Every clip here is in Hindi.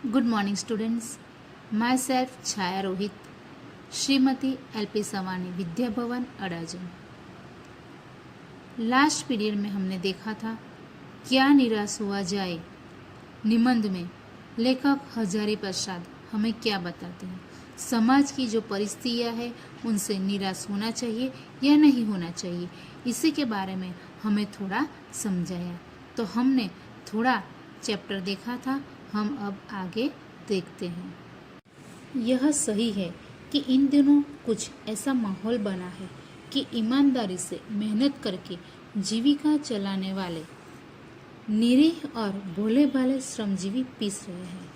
Good morning, students. Myself, Chaya Rohit, Srimati LP Savani, Vidya Bhavan Adajan. Last period में हमने देखा था क्या निराश हुआ जाए। निबंध में लेखक हजारी प्रसाद हमें क्या बताते हैं, समाज की जो परिस्थितियाँ है उनसे निराश होना चाहिए या नहीं होना चाहिए, इसी के बारे में हमें थोड़ा समझाया। तो हमने थोड़ा चैप्टर देखा था, हम अब आगे देखते हैं। यह सही है कि इन दिनों कुछ ऐसा माहौल बना है कि ईमानदारी से मेहनत करके जीविका चलाने वाले निरीह और भोले भाले श्रमजीवी पीस रहे हैं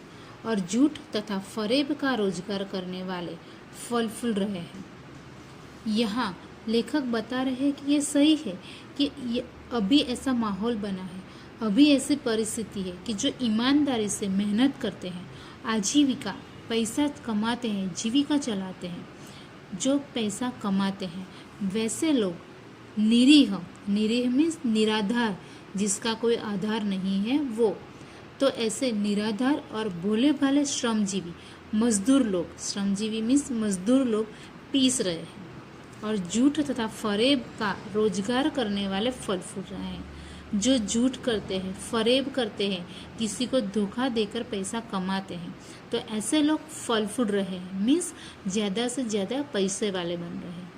और झूठ तथा फरेब का रोजगार करने वाले फल फूल रहे हैं। यहाँ लेखक बता रहे हैं कि ये सही है कि ये अभी ऐसा माहौल बना है, अभी ऐसी परिस्थिति है कि जो ईमानदारी से मेहनत करते हैं, आजीविका पैसा कमाते हैं, जीविका चलाते हैं, जो पैसा कमाते हैं, वैसे लोग निरीह मीन्स निराधार, जिसका कोई आधार नहीं है वो, तो ऐसे निराधार और भोले भाले श्रमजीवी मजदूर लोग, श्रमजीवी मीन्स मजदूर लोग पीस रहे हैं और झूठ तथा फरेब का रोजगार करने वाले फल फूल रहे हैं। जो झूठ करते हैं, फरेब करते हैं, किसी को धोखा देकर पैसा कमाते हैं, तो ऐसे लोग फल फूल रहे हैं, मीन्स ज़्यादा से ज़्यादा पैसे वाले बन रहे हैं।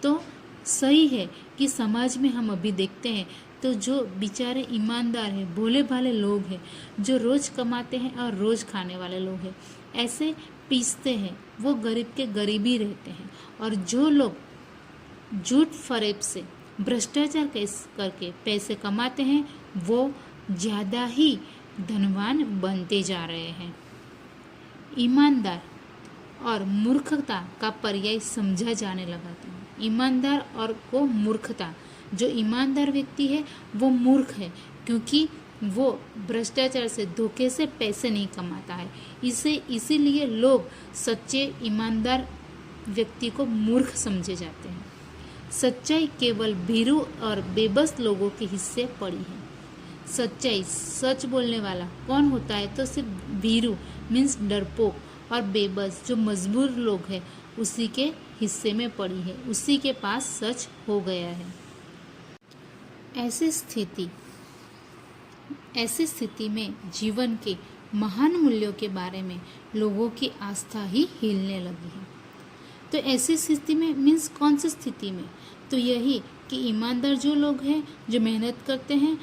तो सही है कि समाज में हम अभी देखते हैं तो जो बेचारे ईमानदार हैं, भोले भाले लोग हैं, जो रोज़ कमाते हैं और रोज़ खाने वाले लोग हैं, ऐसे पीसते हैं, वो गरीब के गरीब ही रहते हैं। और जो लोग झूठ फरेब से भ्रष्टाचार करके पैसे कमाते हैं, वो ज़्यादा ही धनवान बनते जा रहे हैं। ईमानदार और मूर्खता का पर्याय समझा जाने लगा था। ईमानदार और को मूर्खता, जो ईमानदार व्यक्ति है वो मूर्ख है क्योंकि वो भ्रष्टाचार से, धोखे से पैसे नहीं कमाता है। इसीलिए लोग सच्चे ईमानदार व्यक्ति को मूर्ख समझे जाते हैं। सच्चाई केवल भीरू और बेबस लोगों के हिस्से पड़ी है। सच्चाई, सच बोलने वाला कौन होता है? तो सिर्फ भीरू मीन्स डरपोक और बेबस जो मजबूर लोग हैं, उसी के हिस्से में पड़ी है, उसी के पास सच हो गया है। ऐसी स्थिति में जीवन के महान मूल्यों के बारे में लोगों की आस्था ही हिलने लगी है। तो ऐसी स्थिति में मीन्स कौन सी स्थिति में? तो यही कि ईमानदार जो लोग हैं, जो मेहनत करते हैं,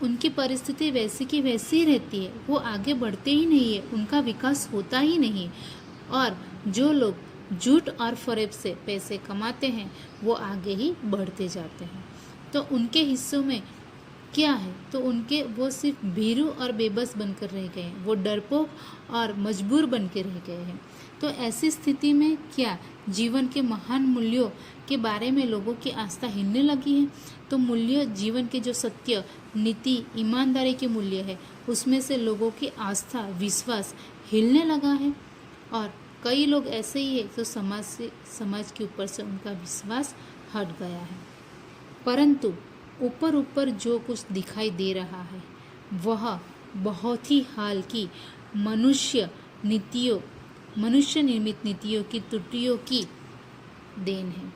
उनकी परिस्थिति वैसी की वैसी ही रहती है, वो आगे बढ़ते ही नहीं है, उनका विकास होता ही नहीं है। और जो लोग झूठ और फरेब से पैसे कमाते हैं, वो आगे ही बढ़ते जाते हैं। तो उनके हिस्सों में क्या है? तो वो सिर्फ भीरू और बेबस बनकर रह गए हैं, वो डरपोक और मजबूर बन के रह गए हैं। तो ऐसी स्थिति में क्या जीवन के महान मूल्यों के बारे में लोगों की आस्था हिलने लगी है? तो मूल्य, जीवन के जो सत्य, नीति, ईमानदारी के मूल्य है, उसमें से लोगों की आस्था, विश्वास हिलने लगा है। और कई लोग ऐसे ही है तो समाज के ऊपर से उनका विश्वास हट गया है। परंतु ऊपर जो कुछ दिखाई दे रहा है वह बहुत ही हाल की मनुष्य निर्मित नीतियों की त्रुटियों की देन है।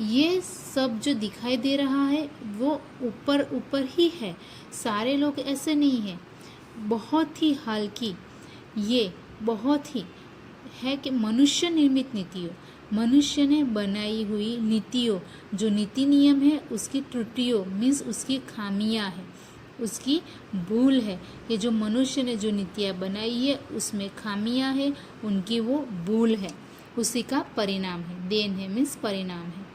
ये सब जो दिखाई दे रहा है वो ऊपर ही है, सारे लोग ऐसे नहीं हैं। बहुत ही हाल की, ये बहुत ही है कि मनुष्य निर्मित नीतियों, मनुष्य ने बनाई हुई नीतियों, जो नीति नियम है उसकी त्रुटियों मीन्स उसकी खामियां है, उसकी भूल है। ये जो मनुष्य ने जो नीतियाँ बनाई है उसमें खामियां है, उनकी वो भूल है, उसी का परिणाम है, देन है मीन्स परिणाम है।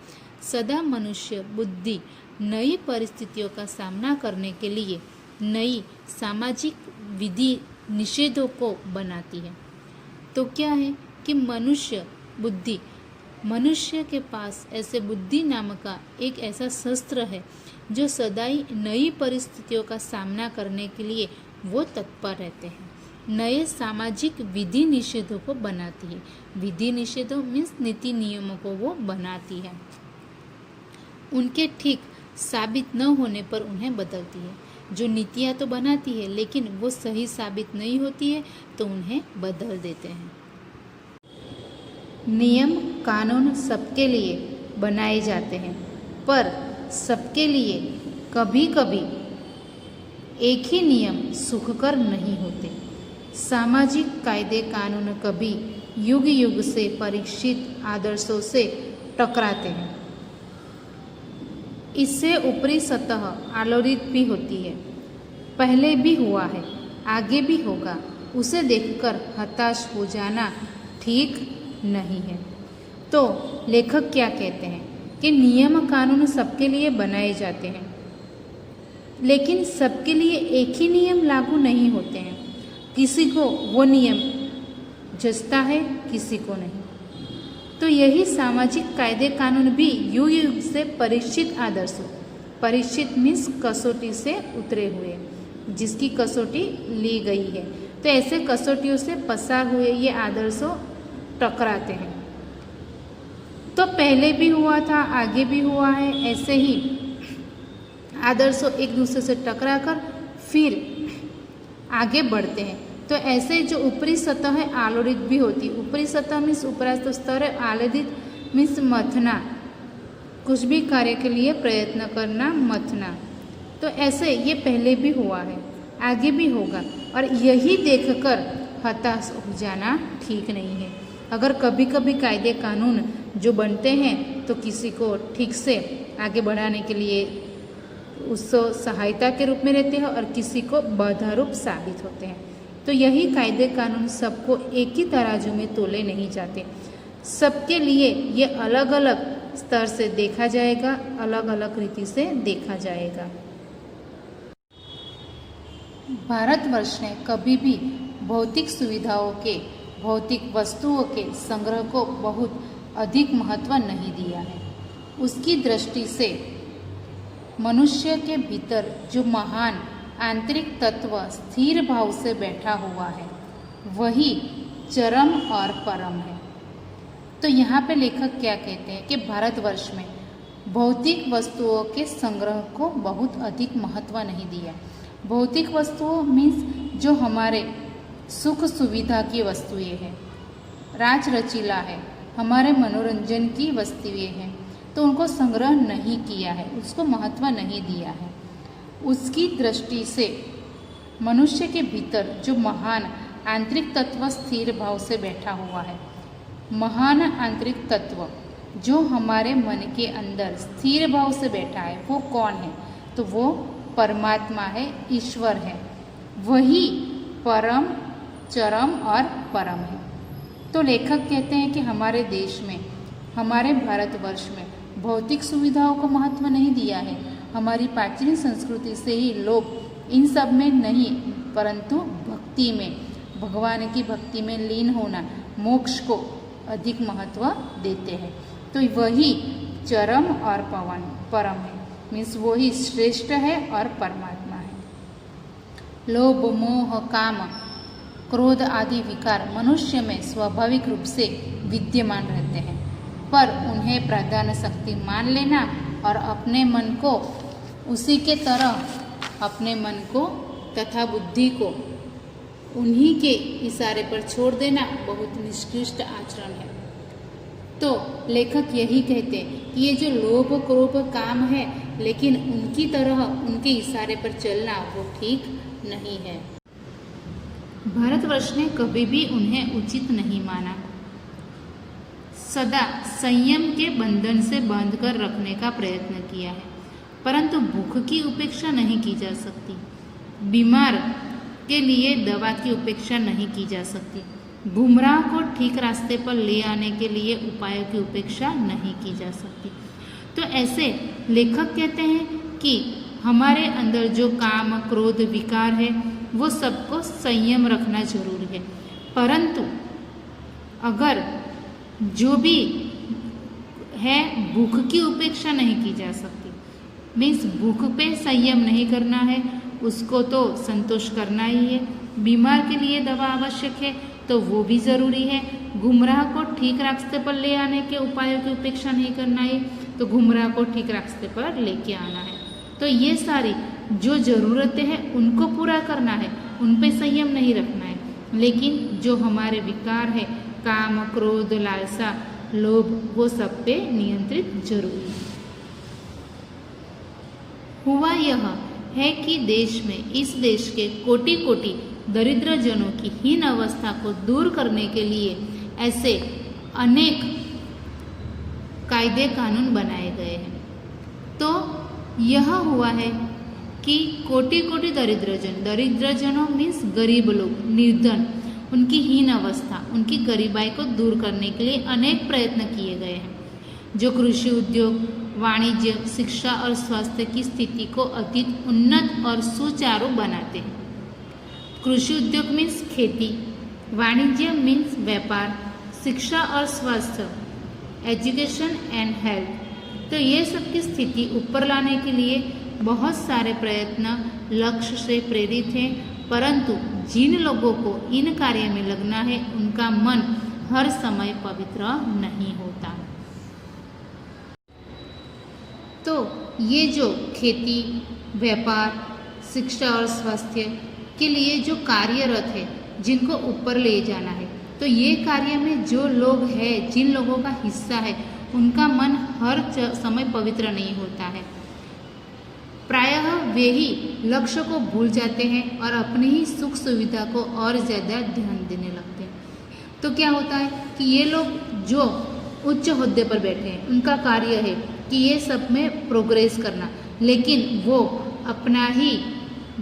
सदा मनुष्य बुद्धि नई परिस्थितियों का सामना करने के लिए नई सामाजिक विधि निषेधों को बनाती है। तो क्या है कि मनुष्य के पास ऐसे बुद्धि नामक का एक ऐसा शस्त्र है जो सदाई नई परिस्थितियों का सामना करने के लिए वो तत्पर रहते हैं। नए सामाजिक विधि निषेधों को बनाती है। विधि निषेधों मीन्स नीति नियमों को वो बनाती है। उनके ठीक साबित न होने पर उन्हें बदलती है। जो नीतियाँ तो बनाती है लेकिन वो सही साबित नहीं होती है तो उन्हें बदल देते हैं। नियम कानून सबके लिए बनाए जाते हैं, पर सबके लिए कभी कभी एक ही नियम सुखकर नहीं होते। सामाजिक कायदे कानून कभी युग युग से परीक्षित आदर्शों से टकराते हैं। इससे ऊपरी सतह आलोड़ित भी होती है। पहले भी हुआ है, आगे भी होगा, उसे देखकर हताश हो जाना ठीक नहीं है। तो लेखक क्या कहते हैं कि नियम कानून सबके लिए बनाए जाते हैं, लेकिन सबके लिए एक ही नियम लागू नहीं होते हैं। किसी को वो नियम जचता है, किसी को नहीं। तो यही सामाजिक कायदे कानून भी युग युग से परीक्षित आदर्शों, परीक्षित मीन्स कसौटी से उतरे हुए, जिसकी कसौटी ली गई है, तो ऐसे कसौटियों से पसार हुए ये आदर्शों टकराते हैं। तो पहले भी हुआ था, आगे भी हुआ है, ऐसे ही आदर्शों एक दूसरे से टकराकर फिर आगे बढ़ते हैं। तो ऐसे जो ऊपरी सतह है आलोड़ित भी होती है। ऊपरी सतह मीन्स उपरास्त स्तर है, आलोड़ित मीन्स मथना, कुछ भी कार्य के लिए प्रयत्न करना, मथना। तो ऐसे ये पहले भी हुआ है, आगे भी होगा, और यही देखकर हताश हो जाना ठीक नहीं है। अगर कभी कभी कायदे कानून जो बनते हैं तो किसी को ठीक से आगे बढ़ाने के लिए उसको सहायता के रूप में रहते हैं और किसी को बाधा रूप साबित होते हैं। तो यही कायदे कानून सबको एक ही तराजू में तोले नहीं जाते। सबके लिए ये अलग अलग स्तर से देखा जाएगा, अलग अलग रीति से देखा जाएगा। भारतवर्ष ने कभी भी भौतिक सुविधाओं के, भौतिक वस्तुओं के संग्रह को बहुत अधिक महत्व नहीं दिया है। उसकी दृष्टि से मनुष्य के भीतर जो महान आंतरिक तत्व स्थिर भाव से बैठा हुआ है वही चरम और परम है। तो यहाँ पे लेखक क्या कहते हैं कि भारतवर्ष में भौतिक वस्तुओं के संग्रह को बहुत अधिक महत्व नहीं दिया। भौतिक वस्तुओं मीन्स जो हमारे सुख सुविधा की वस्तुएं हैं, राज रचीला है, हमारे मनोरंजन की वस्तुएं हैं, तो उनको संग्रह नहीं किया है, उसको महत्व नहीं दिया है। उसकी दृष्टि से मनुष्य के भीतर जो महान आंतरिक तत्व स्थिर भाव से बैठा हुआ है, महान आंतरिक तत्व जो हमारे मन के अंदर स्थिर भाव से बैठा है, वो कौन है? तो वो परमात्मा है, ईश्वर है, वही परम, चरम और परम है। तो लेखक कहते हैं कि हमारे देश में, हमारे भारतवर्ष में भौतिक सुविधाओं को महत्व नहीं दिया है। हमारी प्राचीन संस्कृति से ही लोग इन सब में नहीं, परंतु भक्ति में, भगवान की भक्ति में लीन होना, मोक्ष को अधिक महत्व देते हैं। तो वही चरम और परम है, मीन्स वही श्रेष्ठ है और परमात्मा है। लोभ, मोह, काम, क्रोध आदि विकार मनुष्य में स्वाभाविक रूप से विद्यमान रहते हैं, पर उन्हें प्रधान शक्ति मान लेना और अपने मन को उसी के तरह, अपने मन को तथा बुद्धि को उन्हीं के इशारे पर छोड़ देना बहुत निकृष्ट आचरण है। तो लेखक यही कहते हैं कि ये जो लोभ, क्रोध, काम है, लेकिन उनकी तरह उनके इशारे पर चलना वो ठीक नहीं है। भारतवर्ष ने कभी भी उन्हें उचित नहीं माना। सदा संयम के बंधन से बांधकर रखने का प्रयत्न किया है, परंतु भूख की उपेक्षा नहीं की जा सकती, बीमार के लिए दवा की उपेक्षा नहीं की जा सकती, गुमराह को ठीक रास्ते पर ले आने के लिए उपायों की उपेक्षा नहीं की जा सकती। तो ऐसे लेखक कहते हैं कि हमारे अंदर जो काम, क्रोध, विकार है वो सबको संयम रखना जरूरी है, परंतु अगर जो भी है भूख की उपेक्षा नहीं की जा सकती। मीन्स भूख पे संयम नहीं करना है, उसको तो संतोष करना ही है। बीमार के लिए दवा आवश्यक है तो वो भी ज़रूरी है। गुमराह को ठीक रास्ते पर ले आने के उपायों की उपेक्षा नहीं करना है, तो गुमराह को ठीक रास्ते पर लेके आना है। तो ये सारी जो ज़रूरतें हैं उनको पूरा करना है, उन पे संयम नहीं रखना है, लेकिन जो हमारे विकार है, काम, क्रोध, लालसा, लोभ, वो सब पे नियंत्रित जरूरी है। हुआ यह है कि देश में, इस देश के कोटि कोटि दरिद्र जनों की हीन अवस्था को दूर करने के लिए ऐसे अनेक कायदे कानून बनाए गए हैं। तो यह हुआ है कि कोटि कोटि दरिद्र जनों मीन्स गरीब लोग, निर्धन, उनकी हीन अवस्था, उनकी गरीबाई को दूर करने के लिए अनेक प्रयत्न किए गए हैं, जो कृषि उद्योग, वाणिज्य, शिक्षा और स्वास्थ्य की स्थिति को अधिक उन्नत और सुचारू बनाते हैं। कृषि उद्योग मीन्स खेती, वाणिज्य मीन्स व्यापार, शिक्षा और स्वास्थ्य, एजुकेशन एंड हेल्थ। तो ये सब की स्थिति ऊपर लाने के लिए बहुत सारे प्रयत्न लक्ष्य से प्रेरित हैं, परंतु जिन लोगों को इन कार्य में लगना है उनका मन हर समय पवित्र नहीं होता। तो ये जो खेती, व्यापार, शिक्षा और स्वास्थ्य के लिए जो कार्यरत है, जिनको ऊपर ले जाना है, तो ये कार्य में जो लोग हैं, जिन लोगों का हिस्सा है, उनका मन हर समय पवित्र नहीं होता है। प्रायः वे ही लक्ष्य को भूल जाते हैं और अपनी ही सुख सुविधा को और ज़्यादा ध्यान देने लगते हैं। तो क्या होता है कि ये लोग जो उच्च ओहदे पर बैठे हैं, उनका कार्य है कि ये सब में प्रोग्रेस करना, लेकिन वो अपना ही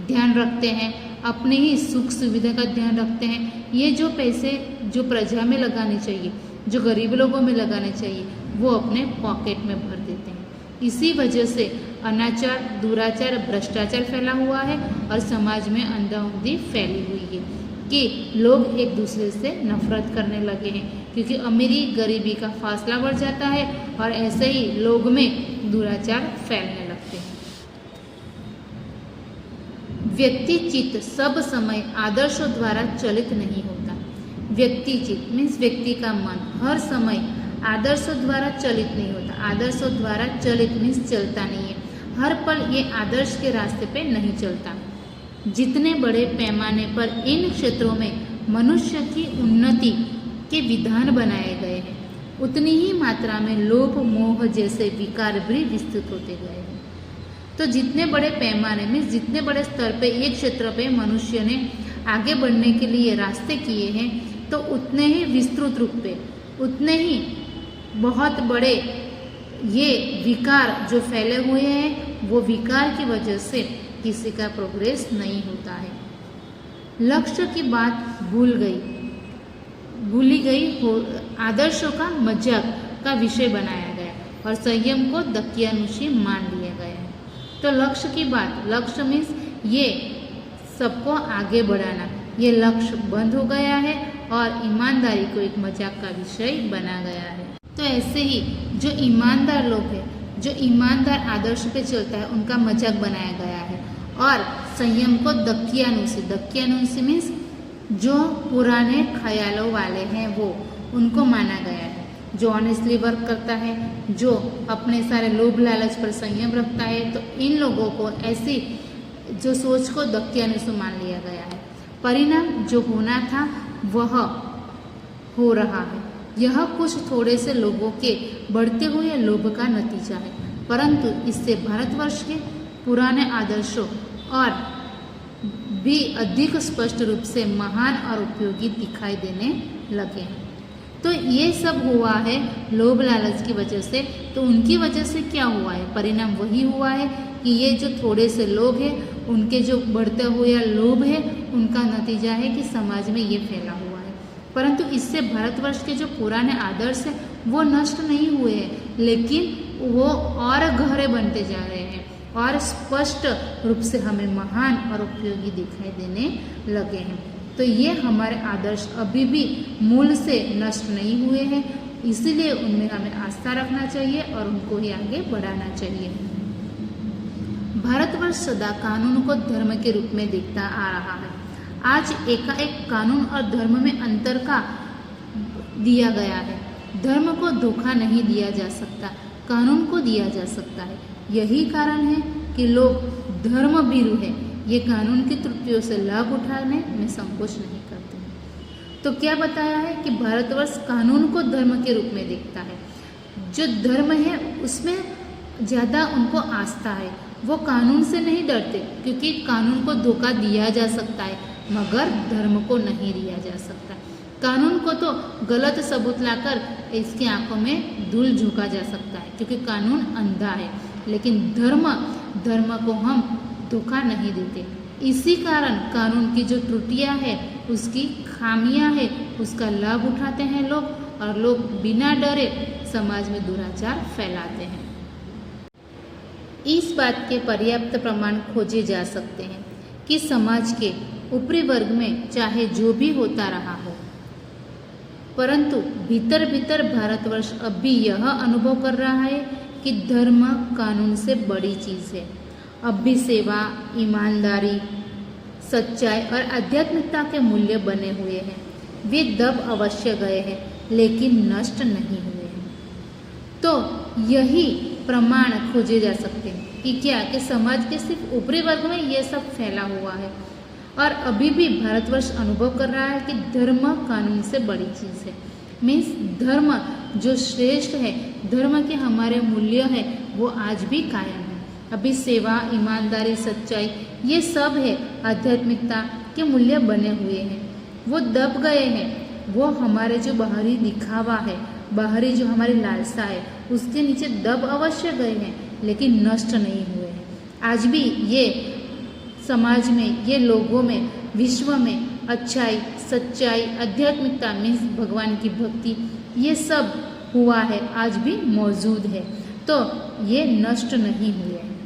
ध्यान रखते हैं, अपनी ही सुख सुविधा का ध्यान रखते हैं। ये जो पैसे जो प्रजा में लगाने चाहिए, जो गरीब लोगों में लगाने चाहिए, वो अपने पॉकेट में भर देते हैं। इसी वजह से अनाचार, दुराचार, भ्रष्टाचार फैला हुआ है और समाज में अंधाधुंधी फैली हुई है कि लोग एक दूसरे से नफरत करने लगे हैं, क्योंकि अमीरी गरीबी का फासला बढ़ जाता है और ऐसे ही लोग में दुराचार फैलने लगते हैं। व्यक्ति चित्त सब समय आदर्शों द्वारा चलित नहीं होता। व्यक्ति चित्त मीन्स व्यक्ति का मन हर समय आदर्शों द्वारा चलित नहीं होता। आदर्शों द्वारा चलित मीन्स चलता नहीं है, हर पल ये आदर्श के रास्ते पे नहीं चलता। जितने बड़े पैमाने पर इन क्षेत्रों में मनुष्य की उन्नति के विधान बनाए गए हैं, उतनी ही मात्रा में लोभ, मोह जैसे विकार भी विस्तृत होते गए हैं। तो जितने बड़े पैमाने में, जितने बड़े स्तर पे एक क्षेत्र पे मनुष्य ने आगे बढ़ने के लिए रास्ते किए हैं, तो उतने ही विस्तृत रूप पे, उतने ही बहुत बड़े ये विकार जो फैले हुए हैं, वो विकार की वजह से किसी का प्रोग्रेस नहीं होता है। लक्ष्य की बात भूली गई हो, आदर्शों का मजाक का विषय बनाया गया और संयम को दकियानुशी मान लिया गया है। तो लक्ष्य की बात, लक्ष्य मीन्स ये सबको आगे बढ़ाना, ये लक्ष्य बंद हो गया है और ईमानदारी को एक मजाक का विषय बना गया है। तो ऐसे ही जो ईमानदार लोग हैं, जो ईमानदार आदर्श पे चलता है, उनका मजाक बनाया गया है। और संयम को दकियानुशी मीन्स जो पुराने ख्यालों वाले हैं वो, उनको माना गया है। जो ऑनेस्टली वर्क करता है, जो अपने सारे लोभ लालच पर संयम रखता है, तो इन लोगों को ऐसी जो सोच को दकियानुशी मान लिया गया है। परिणाम जो होना था वह हो रहा है। यह कुछ थोड़े से लोगों के बढ़ते हुए लोभ का नतीजा है, परंतु इससे भारतवर्ष के पुराने आदर्शों और भी अधिक स्पष्ट रूप से महान और उपयोगी दिखाई देने लगे हैं। तो ये सब हुआ है लोभ लालच की वजह से। तो उनकी वजह से क्या हुआ है? परिणाम वही हुआ है कि ये जो थोड़े से लोग हैं, उनके जो बढ़ते हुए लोभ है, उनका नतीजा है कि समाज में ये फैला हुआ है। परंतु इससे भारतवर्ष के जो पुराने आदर्श हैं वो नष्ट नहीं हुए हैं, लेकिन वो और गहरे बनते जा रहे हैं और स्पष्ट रूप से हमें महान और उपयोगी दिखाई देने लगे हैं। तो ये हमारे आदर्श अभी भी मूल से नष्ट नहीं हुए हैं, इसीलिए उनमें हमें आस्था रखना चाहिए और उनको ही आगे बढ़ाना चाहिए। भारतवर्ष सदा कानून को धर्म के रूप में देखता आ रहा है। आज एकाएक कानून और धर्म में अंतर का दिया गया है। धर्म को धोखा नहीं दिया जा सकता, कानून को दिया जा सकता है। यही कारण है कि लोग धर्मभीरु हैं, ये कानून की त्रुटियों से लाभ उठाने में संकोच नहीं करते हैं। तो क्या बताया है कि भारतवर्ष कानून को धर्म के रूप में देखता है। जो धर्म है उसमें ज़्यादा उनको आस्था है, वो कानून से नहीं डरते, क्योंकि कानून को धोखा दिया जा सकता है मगर धर्म को नहीं दिया जा सकता। कानून को तो गलत सबूत लाकर इसकी आंखों में धूल झोंका जा सकता है, क्योंकि कानून अंधा है, लेकिन धर्म को हम धोखा नहीं देते। इसी कारण कानून की जो त्रुटियां है, उसकी खामियां है, उसका लाभ उठाते हैं लोग, और लोग बिना डरे समाज में दुराचार फैलाते हैं। इस बात के पर्याप्त प्रमाण खोजे जा सकते हैं कि समाज के ऊपरी वर्ग में चाहे जो भी होता रहा हो, परंतु भीतर भीतर भारतवर्ष अब भी यह अनुभव कर रहा है कि धर्म कानून से बड़ी चीज़ है। अब भी सेवा, ईमानदारी, सच्चाई और आध्यात्मिकता के मूल्य बने हुए हैं। वे दब अवश्य गए हैं लेकिन नष्ट नहीं हुए हैं। तो यही प्रमाण खोजे जा सकते हैं कि क्या कि समाज के सिर्फ ऊपरी वर्ग में ये सब फैला हुआ है, और अभी भी भारतवर्ष अनुभव कर रहा है कि धर्म कानून से बड़ी चीज़ है। मीन्स धर्म जो श्रेष्ठ है, धर्म के हमारे मूल्य हैं, वो आज भी कायम है। अभी सेवा, ईमानदारी, सच्चाई, ये सब है आध्यात्मिकता के मूल्य बने हुए हैं। वो दब गए हैं, वो हमारे जो बाहरी दिखावा है, बाहरी जो हमारी लालसा है, उसके नीचे दब अवश्य गए हैं लेकिन नष्ट नहीं हुए हैं। आज भी ये समाज में, ये लोगों में, विश्व में अच्छाई, सच्चाई, आध्यात्मिकता मीन्स भगवान की भक्ति, ये सब हुआ है, आज भी मौजूद है। तो ये नष्ट नहीं हुए हैं।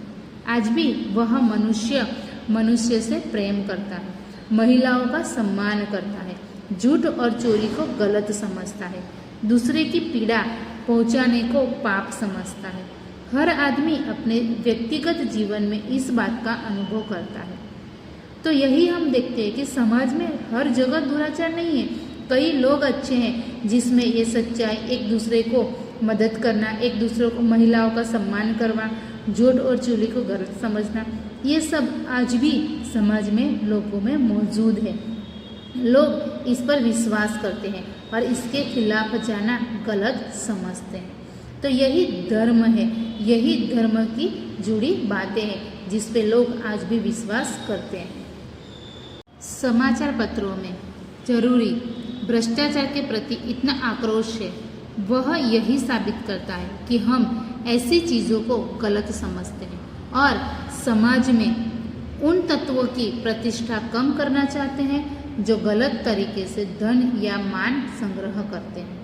आज भी वह मनुष्य से प्रेम करता है, महिलाओं का सम्मान करता है, झूठ और चोरी को गलत समझता है, दूसरे की पीड़ा पहुंचाने को पाप समझता है। हर आदमी अपने व्यक्तिगत जीवन में इस बात का अनुभव करता है। तो यही हम देखते हैं कि समाज में हर जगह दुराचार नहीं है। कई लोग अच्छे हैं जिसमें ये सच्चाई, एक दूसरे को मदद करना, एक दूसरे को, महिलाओं का सम्मान करना, झूठ और चोरी को गलत समझना, ये सब आज भी समाज में लोगों में मौजूद है। लोग इस पर विश्वास करते हैं और इसके खिलाफ जाना गलत समझते हैं। तो यही धर्म है, यही धर्म की जुड़ी बातें हैं जिस पे लोग आज भी विश्वास करते हैं। समाचार पत्रों में जरूरी भ्रष्टाचार के प्रति इतना आक्रोश है, वह यही साबित करता है कि हम ऐसी चीज़ों को गलत समझते हैं और समाज में उन तत्वों की प्रतिष्ठा कम करना चाहते हैं जो गलत तरीके से धन या मान संग्रह करते हैं।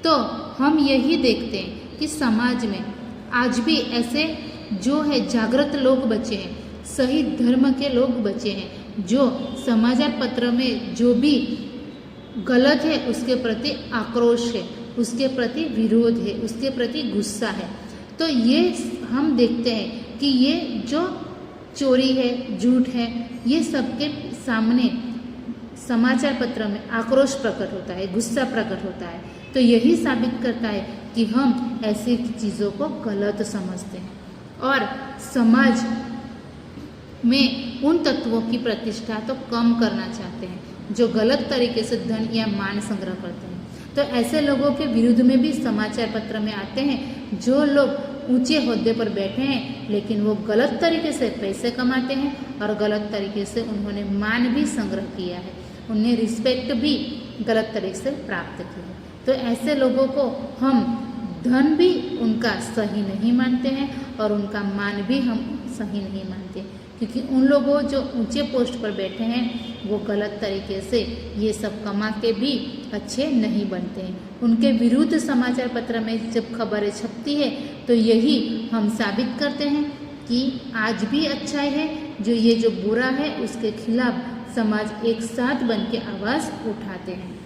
तो हम यही देखते हैं कि समाज में आज भी ऐसे जो है जागृत लोग बचे हैं, सही धर्म के लोग बचे हैं, जो समाचार पत्र में जो भी गलत है उसके प्रति आक्रोश है, उसके प्रति विरोध है, उसके प्रति गुस्सा है। तो ये हम देखते हैं कि ये जो चोरी है, झूठ है, ये सबके सामने समाचार पत्र में आक्रोश प्रकट होता है, गुस्सा प्रकट होता है। तो यही साबित करता है कि हम ऐसी चीज़ों को गलत समझते हैं और समाज में उन तत्वों की प्रतिष्ठा तो कम करना चाहते हैं जो गलत तरीके से धन या मान संग्रह करते हैं। तो ऐसे लोगों के विरुद्ध में भी समाचार पत्र में आते हैं जो लोग ऊंचे ओहदे पर बैठे हैं लेकिन वो गलत तरीके से पैसे कमाते हैं और गलत तरीके से उन्होंने मान भी संग्रह किया है, उन्हें रिस्पेक्ट भी गलत तरीके से प्राप्त की है। तो ऐसे लोगों को हम धन भी उनका सही नहीं मानते हैं और उनका मान भी हम सही नहीं मानते, क्योंकि उन लोगों जो ऊंचे पोस्ट पर बैठे हैं वो गलत तरीके से ये सब कमा के भी अच्छे नहीं बनते हैं। उनके विरुद्ध समाचार पत्र में जब खबरें छपती है तो यही हम साबित करते हैं कि आज भी अच्छाई है, जो ये जो बुरा है उसके खिलाफ समाज एक साथ बन के आवाज़ उठाते हैं।